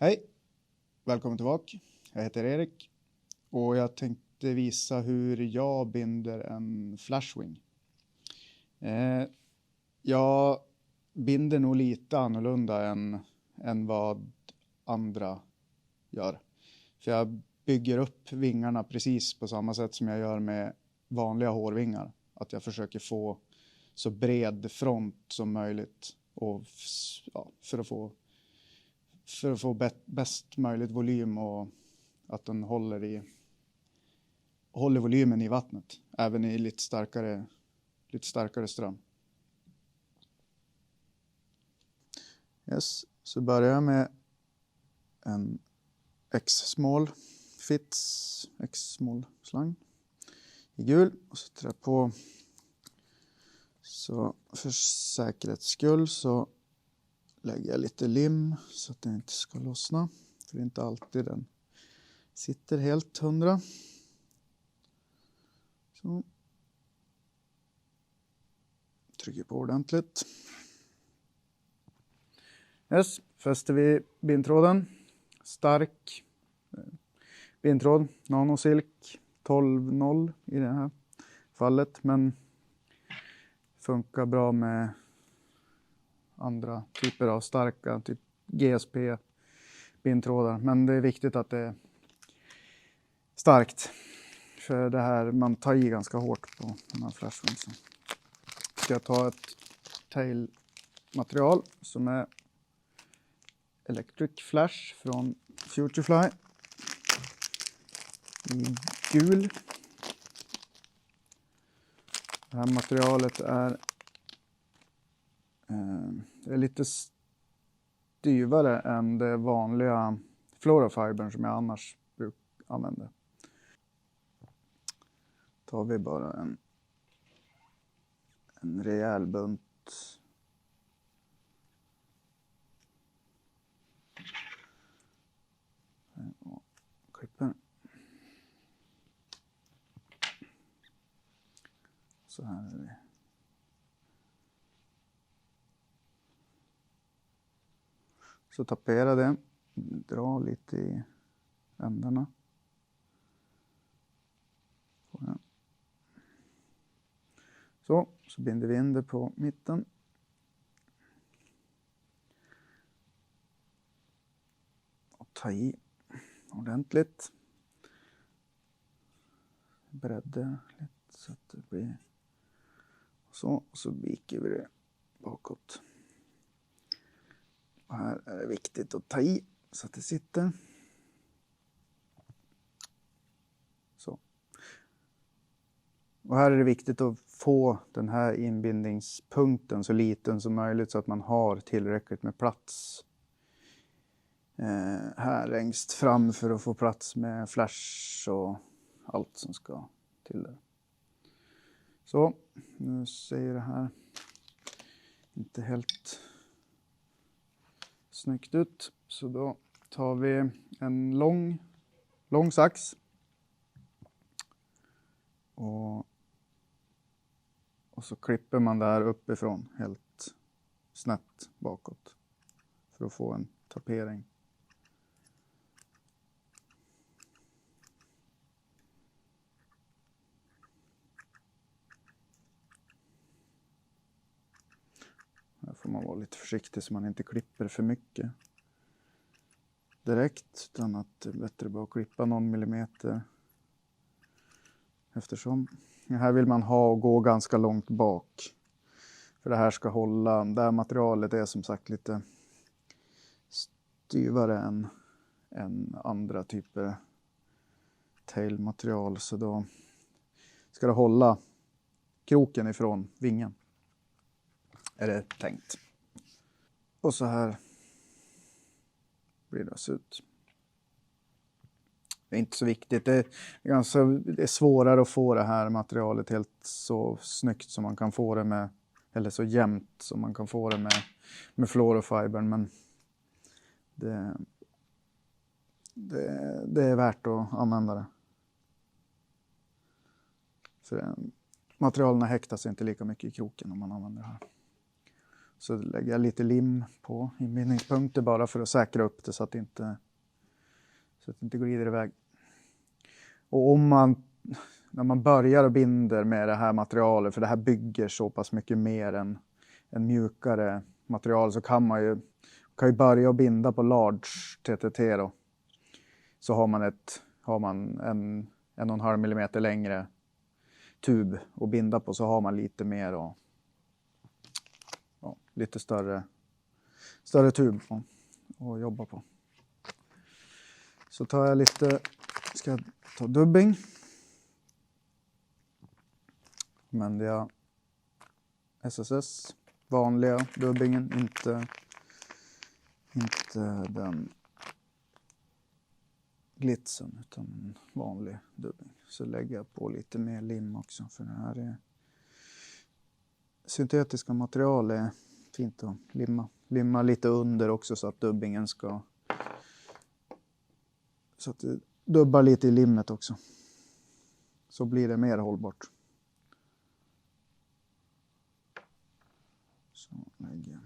Hej, välkommen tillbaka. Jag heter Erik och jag tänkte visa hur jag binder en flashwing. Jag binder nog lite annorlunda än vad andra gör. För jag bygger upp vingarna precis på samma sätt som jag gör med vanliga hårvingar. Att jag försöker få så bred front som möjligt och för att få bäst möjligt volym och att den håller volymen i vattnet. Även i lite starkare ström. Yes, så börjar jag med en X-small fits X-small slang i gul. Och så sätter jag på. Så för säkerhets skull så lägger jag lite lim så att den inte ska lossna. För det är inte alltid den sitter helt 100. Så. Trycker på ordentligt. Yes, fäster vi bindtråden. Stark bindtråd. Nanosilk 12.0 i det här fallet. Men funkar bra med andra typer av starka, typ GSP bindtrådar. Men det är viktigt att det är starkt. För det här, man tar i ganska hårt på de här flashwingsen. Ska jag ta ett tail-material som är Electric Flash från Futurefly. I gul. Det här materialet är lite styvare än det vanliga fluorofibern som jag annars brukar använda. Tar vi bara en rejäl bunt och klipper. Så här är det. Så tapera det, dra lite i ändarna. Så binder vi in det på mitten. Och ta i ordentligt. Bredda lite så att det blir så viker vi det bakåt. Och här är det viktigt att ta i så att det sitter. Så. Och här är det viktigt att få den här inbindningspunkten så liten som möjligt så att man har tillräckligt med plats här längst fram för att få plats med flash och allt som ska till det. Så, nu ser det här inte helt snyggt ut. Så då tar vi en lång sax. Och så klipper man där uppifrån helt snett bakåt. För att få en tapering. Här får man vara lite försiktig så man inte klipper för mycket direkt. Utan att det är bättre bara att klippa någon millimeter. Eftersom här vill man ha och gå ganska långt bak. För det här ska hålla. Det här materialet är som sagt lite styvare än andra typer tailmaterial. Så då ska det hålla kroken ifrån vingen. Är det tänkt. Och så här blir det se ut. Det är inte så viktigt. Det är svårare att få det här materialet helt så snyggt som man kan få det med. Eller så jämnt som man kan få det med fluorofibern. Men det är värt att använda det. För materialen häktas inte lika mycket i kroken om man använder det här. Så lägger jag lite lim på inbindningspunkter bara för att säkra upp det så att det inte glider iväg. Och när man börjar och binder med det här materialet, för det här bygger så pass mycket mer än en mjukare material, så kan man ju börja och binda på large TTT då. Så har man en 1,5 millimeter längre tub att binda på, så har man lite mer och lite större tub att jobba på. Så tar jag ska jag ta dubbing. Använder jag SSS, vanliga dubbingen, inte den glitsen utan en vanlig dubbing. Så lägger jag på lite mer lim också, för det här är syntetiska material är fint att limma lite under också så att dubbingen så att det dubbar lite i limmet också. Så blir det mer hållbart. Så lägger jag.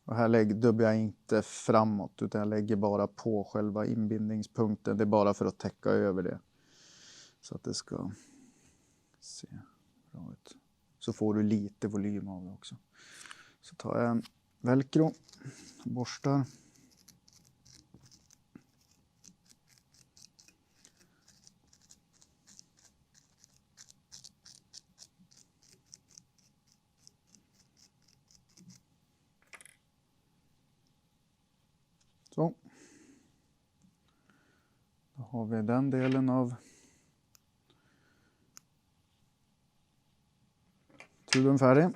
Och här dubbar jag inte framåt, utan jag lägger bara på själva inbindningspunkten. Det är bara för att täcka över det. Så att det ska se bra ut. Så får du lite volym av det också. Så tar jag en velcro, borstar. Så. Då har vi den delen av tuben färdig.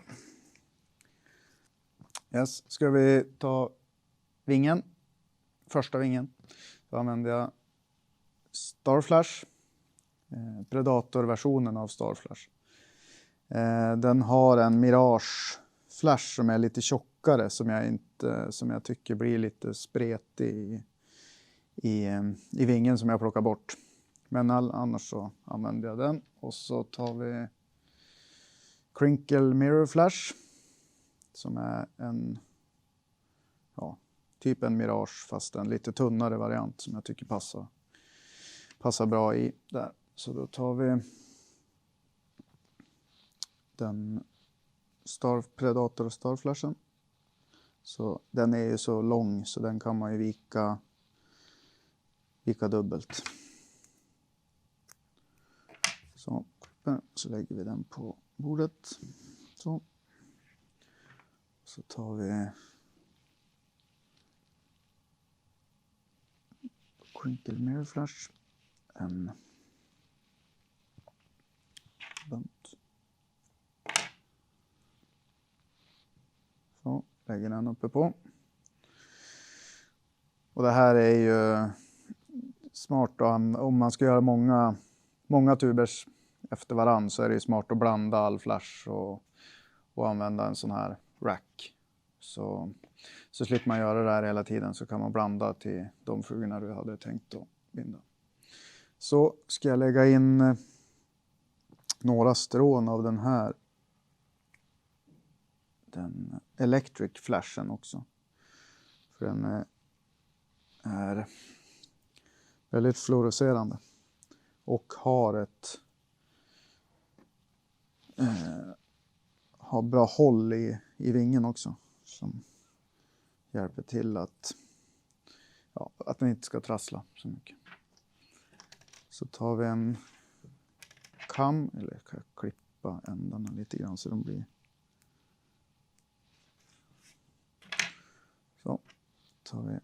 Yes. Ska vi ta vingen. Första vingen. Då använder jag Starflash. Predator-versionen av Starflash. Den har en Mirage Flash som är lite tjockare, som jag tycker blir lite spretig i vingen, som jag plockar bort. Men annars så använder jag den. Och så tar vi Crinkle Mirror Flash, som är typ en Mirage fast en lite tunnare variant som jag tycker passar bra i där. Så då tar vi den Predator och Starflashen. Så den är ju så lång så den kan man ju vika dubbelt. Så lägger vi den på bordet. Så tar vi Crinkle Mirror Flash, en bunt. Så lägger den uppe på. Och det här är ju smart då, om man ska göra många tubers efter varann, så är det smart att blanda all flash och använda en sån här rack. Så slipper man göra det här hela tiden, så kan man blanda till de flugorna du hade tänkt att binda. Så ska jag lägga in några strån av den electric flashen också. För den är väldigt fluorescerande och har bra håll i vingen också, som hjälper till att den inte ska trassla så mycket. Så tar vi en kam, eller kan jag klippa ändarna lite grann så de blir så. Tar vi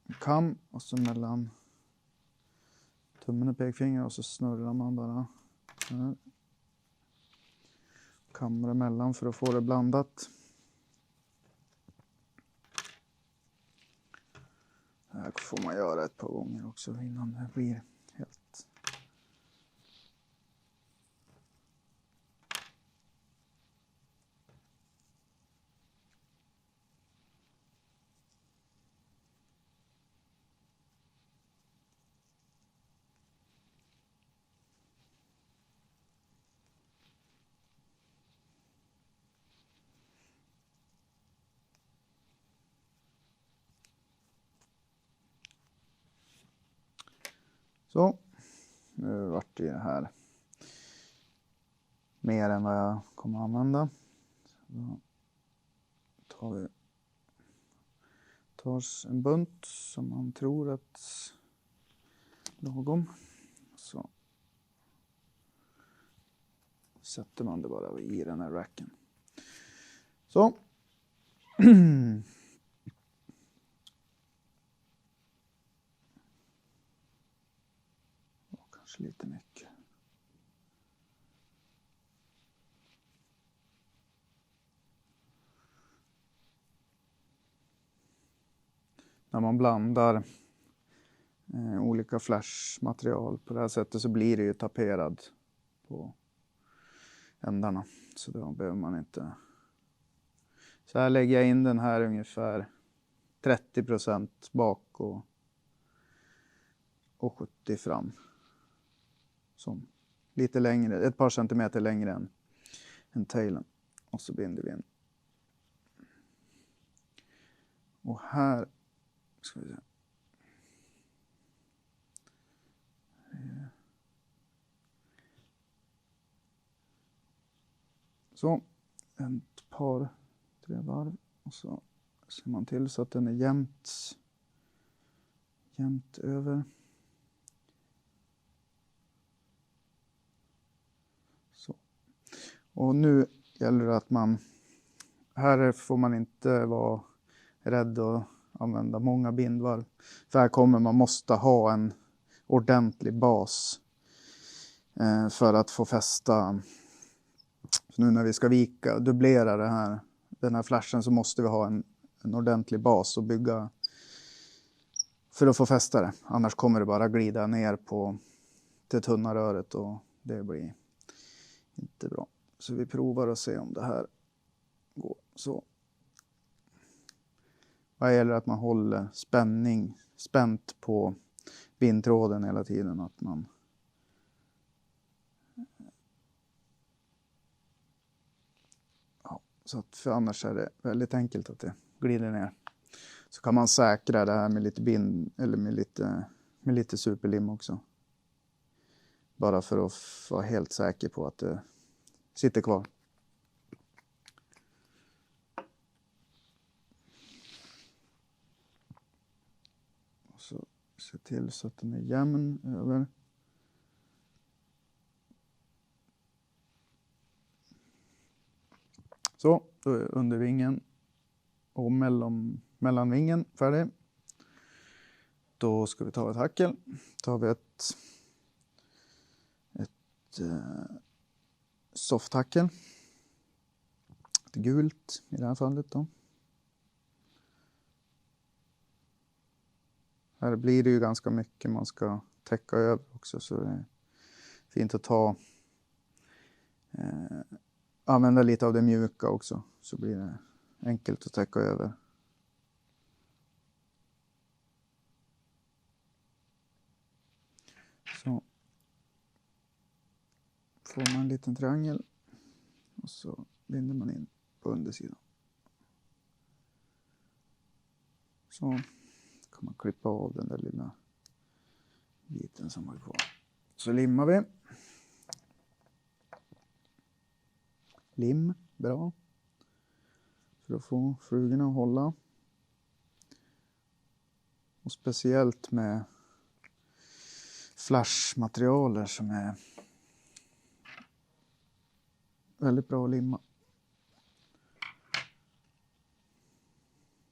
en kam och så mellan tummen och pekfingret, och så snurrar man bara här. Kammar emellan för att få det blandat. Det här får man göra ett par gånger också innan det blir helt. Så, nu vart det här mer än vad jag kommer att använda. Så då tar en bunt som man tror att lagom. Så sätter man det bara i den här racken. Så. Kanske lite mycket. När man blandar olika flashmaterial på det här sättet så blir det ju taperad på ändarna. Så då behöver man inte. Så här lägger jag in den här ungefär 30% bak och 70 fram. Som lite längre, ett par centimeter längre än tailen. Och så binder vi in. Och här ska vi se. Så, ett par, 3 varv. Och så ser man till så att den är jämnt över. Så. Och nu gäller det att här får man inte vara rädd att använda många bindvarv. För här måste ha en ordentlig bas för att få fästa. Så nu när vi ska dubblera den här flashen så måste vi ha en ordentlig bas och bygga för att få fästa det. Annars kommer det bara glida ner till tunna röret och det blir inte bra. Så vi provar att se om det här går så. Vad gäller att man håller spänt på bindtråden hela tiden. Att man så att för annars är det väldigt enkelt att det glider ner. Så kan man säkra det här med lite eller med lite superlim också. Bara för att vara helt säker på att det sitter kvar. Och så se till så att den är jämn över. Så, då är undervingen och mellanvingen färdig. Då ska vi ta ett hackel. Tar vi ett softhackel. Ett gult i det här fallet då. Här blir det ju ganska mycket man ska täcka över också, så det är fint att använda lite av det mjuka också, så blir det enkelt att täcka över. Så får man en liten triangel och så binder man in på undersidan. Så kan man klippa av den där lilla biten som var kvar. Så limmar vi. Lim, bra. För att få flugorna att hålla. Och speciellt med flashmaterialer som är väldigt bra att limma.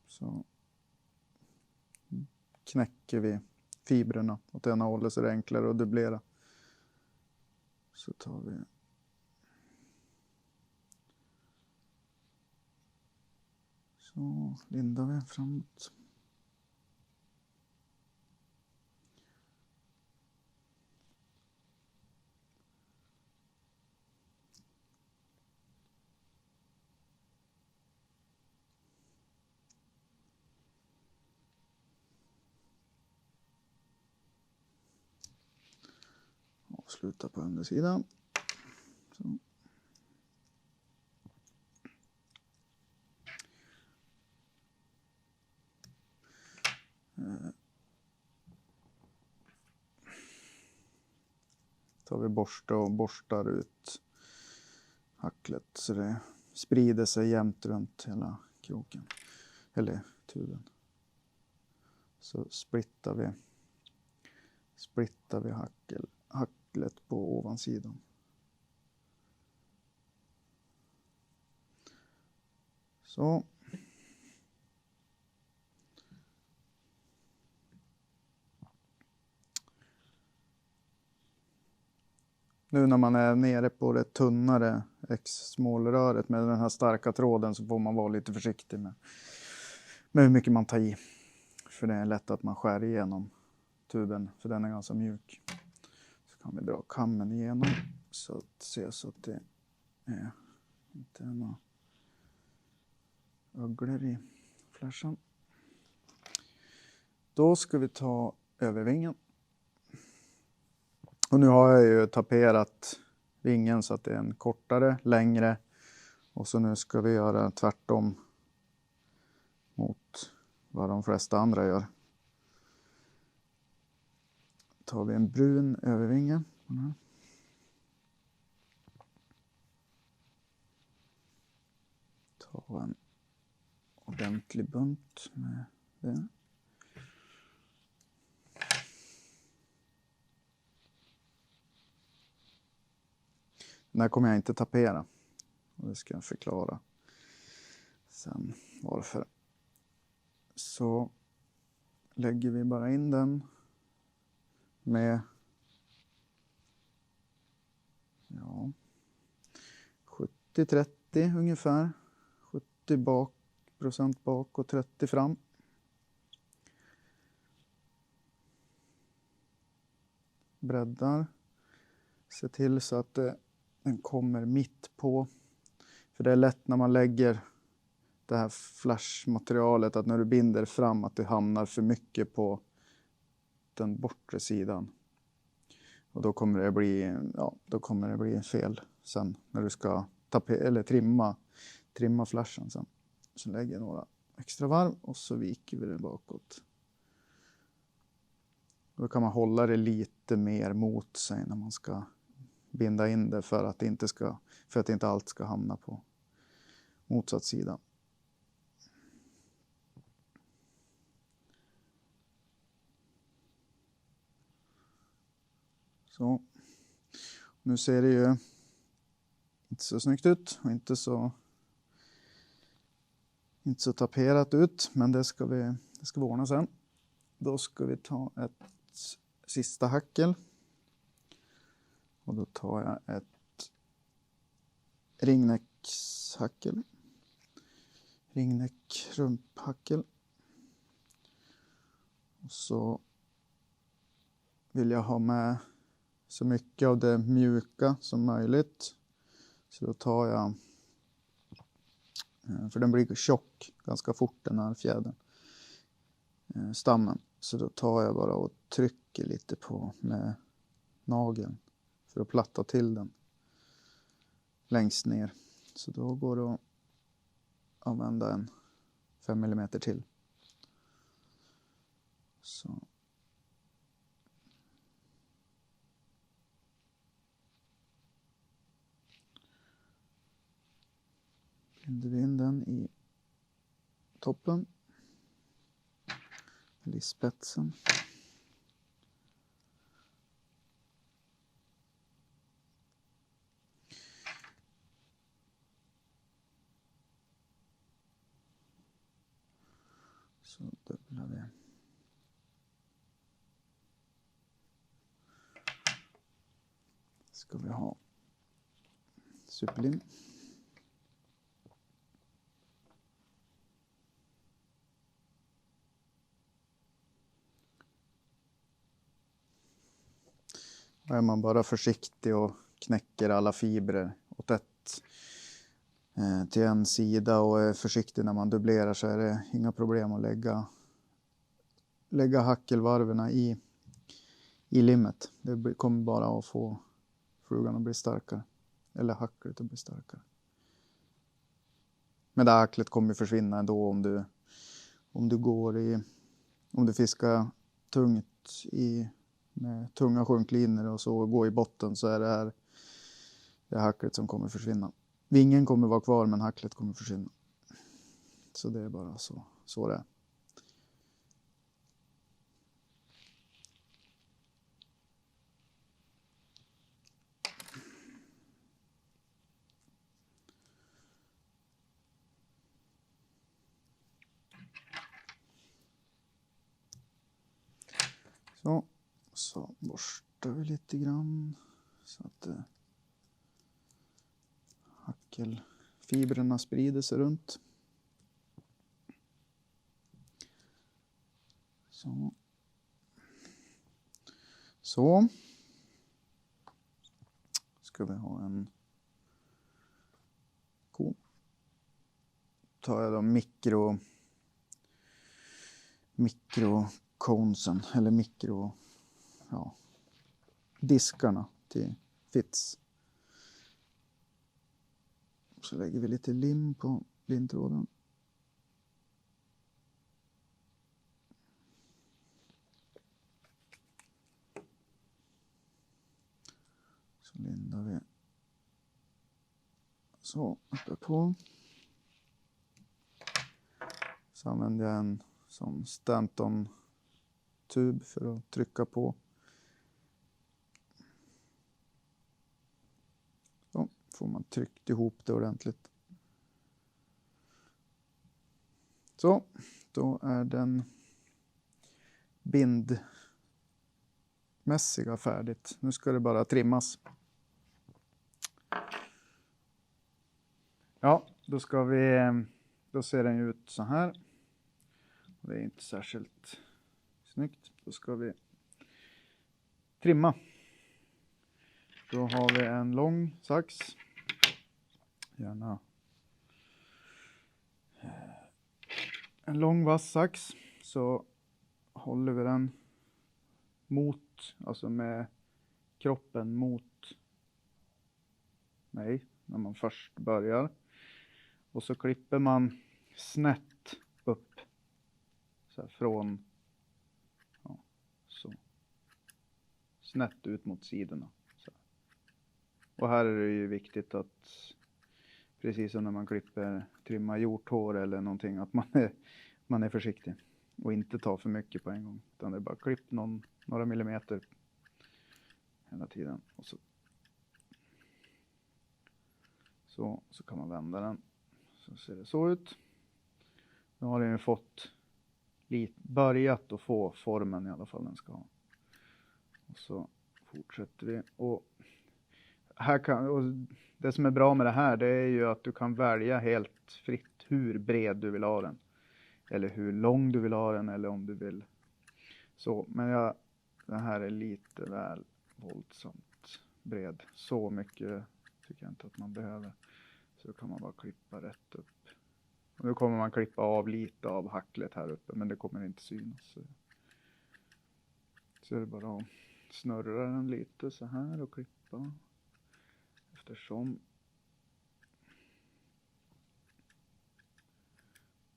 Så knäcker vi fibrerna åt ena hållet så det är enklare att dubblera. Så tar vi så lindar vi framåt. Avsluta på undersidan. Så. tar vi borste och borstar ut hacklet så det sprider sig jämnt runt hela kroken. Eller tuben. Så splittar vi hacklet på ovansidan. Så. Nu när man är nere på det tunnare X-smålröret med den här starka tråden så får man vara lite försiktig med hur mycket man tar i. För det är lätt att man skär igenom tuben för den är ganska mjuk. Så kan vi dra kammen igenom så att se så att det är inte är några öglor i flashan. Då ska vi ta övervingen. Och nu har jag ju taperat vingen så att det är en kortare, längre. Och så nu ska vi göra tvärtom mot vad de flesta andra gör. Tar vi en brun övervinge. Ta en ordentlig bunt med det. Den här kommer jag inte tapera. Och det ska jag förklara sen varför. Så lägger vi bara in den med 70-30 ungefär. 70 procent bak och 30 fram. Breddar. Se till så att den kommer mitt på. För det är lätt när man lägger det här flashmaterialet att när du binder fram att det hamnar för mycket på den bortre sidan. Och då kommer det bli fel sen när du ska trimma flashen sen. Så lägger jag några extra varv och så viker vi det bakåt. Då kan man hålla det lite mer mot sig när man ska binda in det för att inte allt ska hamna på motsatt sida. Så. Nu ser det ju inte så snyggt ut och inte så taperat ut, men det ska vi ordna sen. Då ska vi ta ett sista hackel. Och då tar jag ett ringnäckshackel. Ringnäck-rumphackel. Och så vill jag ha med så mycket av det mjuka som möjligt. Så då tar jag, för den blir tjock ganska fort den här fjädern, stammen. Så då tar jag bara och trycker lite på med nageln för att platta till den längst ner. Så då går det att använda en 5 mm till. Så. Binder vi in den i toppen. Eller i spetsen. Så dubblar vi. Ska vi ha superlim. Då är man bara försiktig och knäcker alla fibrer åt till en sida och är försiktig när man dubblerar så är det inga problem att lägga hackelvarverna i limmet. Det kommer bara att få flugan att bli starkare. Eller hacklet att bli starkare. Men det här hacklet kommer försvinna ändå om du fiskar tungt i med tunga sjunklinor och så gå i botten, så är det här det hacklet som kommer försvinna. Vingen kommer vara kvar, men hacklet kommer försvinna. Så det är bara så det är. Så borstar vi lite grann så att hackelfibrerna sprider sig runt. Så. Ska vi ha en ko. Tar jag då mikroconesen eller diskarna till fits. Så lägger vi lite lim på lintråden. Så lindar vi. Så, uppe på. Så använder jag en sån Stanton-tub för att trycka på. Så får man tryckt ihop det ordentligt. Så, då är den bindmässiga färdigt. Nu ska det bara trimmas. Ja, då ser den ju ut så här. Det är inte särskilt snyggt. Då ska vi trimma. Då har vi en lång sax. Gärna en lång vass sax. Så håller vi den alltså med kroppen mot mig när man först börjar. Och så klipper man snett upp. Så här från så. Snett ut mot sidorna. Så. Och här är det ju viktigt att, precis som när man trimmar hjorthår eller någonting, att man är försiktig. Och inte tar för mycket på en gång. Utan det är bara klipp några millimeter hela tiden. Och så kan man vända den. Så ser det så ut. Nu har den ju börjat att få formen i alla fall den ska ha. Och så fortsätter vi. Och det som är bra med det här, det är ju att du kan välja helt fritt hur bred du vill ha den. Eller hur lång du vill ha den, eller om du vill så. Men den här är lite väl våldsamt bred. Så mycket tycker jag inte att man behöver. Så kan man bara klippa rätt upp. Och nu kommer man klippa av lite av hacklet här uppe, men det kommer inte synas. Så är det bara att snurra den lite så här och klippa. Eftersom.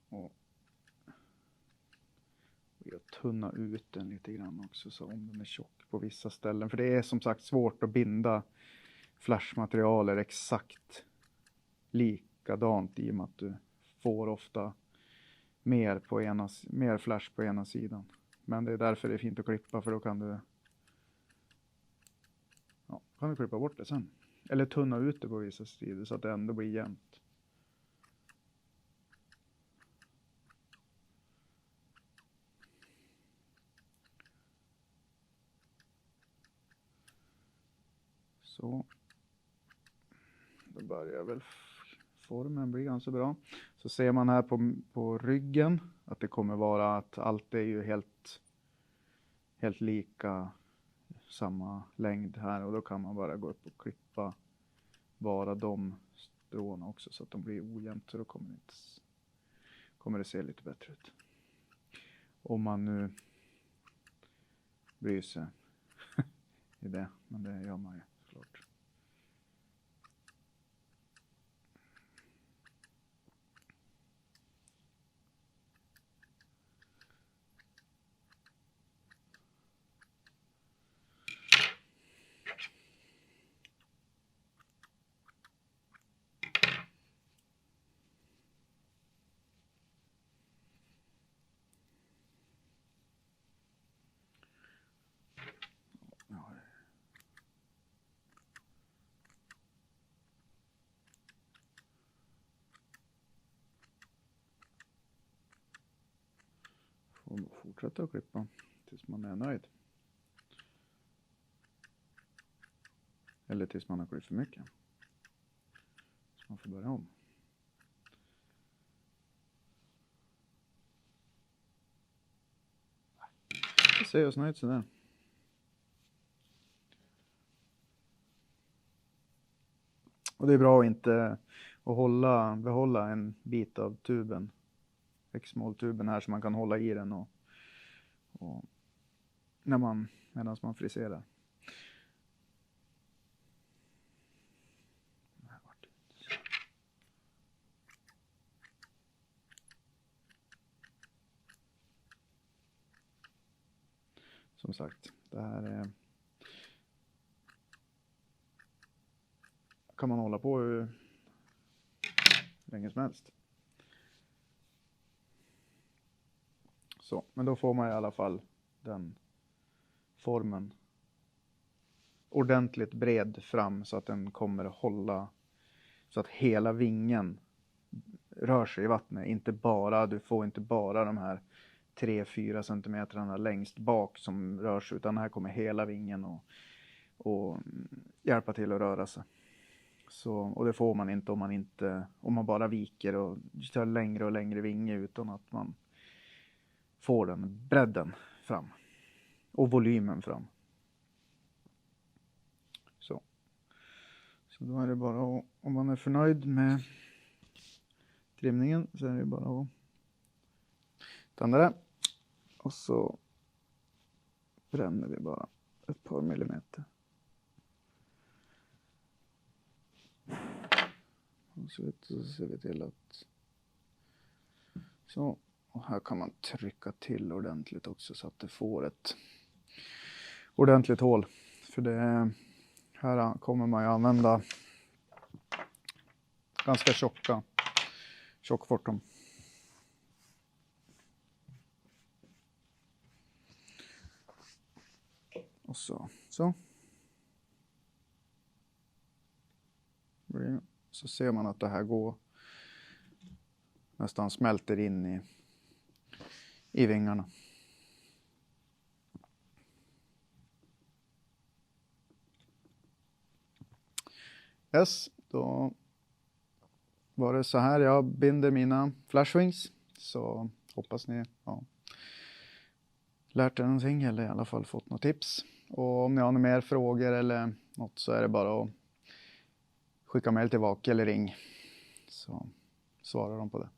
Och jag tunna ut den lite grann också, så om den är tjock på vissa ställen. För det är som sagt svårt att binda flashmaterialer exakt likadant, i och med att du får ofta mer flash på ena sidan. Men det är därför det är fint att klippa, för då kan du klippa bort det sen. Eller tunna ut det på vissa sidor så att det ändå blir jämnt. Så. Då börjar väl formen bli ganska bra. Så ser man här på ryggen att det kommer vara att allt är ju helt lika samma längd här. Och då kan man bara gå upp och klippa bara de stråna också så att de blir ojämnt. Så då kommer det se lite bättre ut. Om man nu bryr sig i det. Men det gör man ju såklart. får nog fortsätta att klippa tills man är nöjd. Eller tills man har klippt för mycket. Så man får börja om. Det ser oss nöjd sådär. Och det är bra att inte att behålla en bit av tuben. X-måltuben här så man kan hålla i den och medan man friserar. Som sagt, det här är, kan man hålla på hur länge som helst. Så, men då får man i alla fall den formen ordentligt bred fram så att den kommer att hålla, så att hela vingen rör sig i vattnet. Du får inte bara de här 3-4 centimetrarna längst bak som rör sig, utan här kommer hela vingen och hjälpa till att röra sig. Så, och det får man inte om man bara viker och kör längre och längre vinge utan att man får den bredden fram och volymen fram. Så då är det bara om man är förnöjd med trimningen så är det bara att tända det. Och så bränner vi bara ett par millimeter. Och så ser vi till att så. Och här kan man trycka till ordentligt också så att det får ett ordentligt hål. För det här kommer man ju använda ganska tjockforton. Och så. Så ser man att det här går nästan smälter in i vingarna. Yes, då var det så här jag binder mina flashwings. Så hoppas ni har lärt er någonting eller i alla fall fått något tips. Och om ni har några mer frågor eller något så är det bara att skicka mejl till Vake eller ring. Så svarar de på det.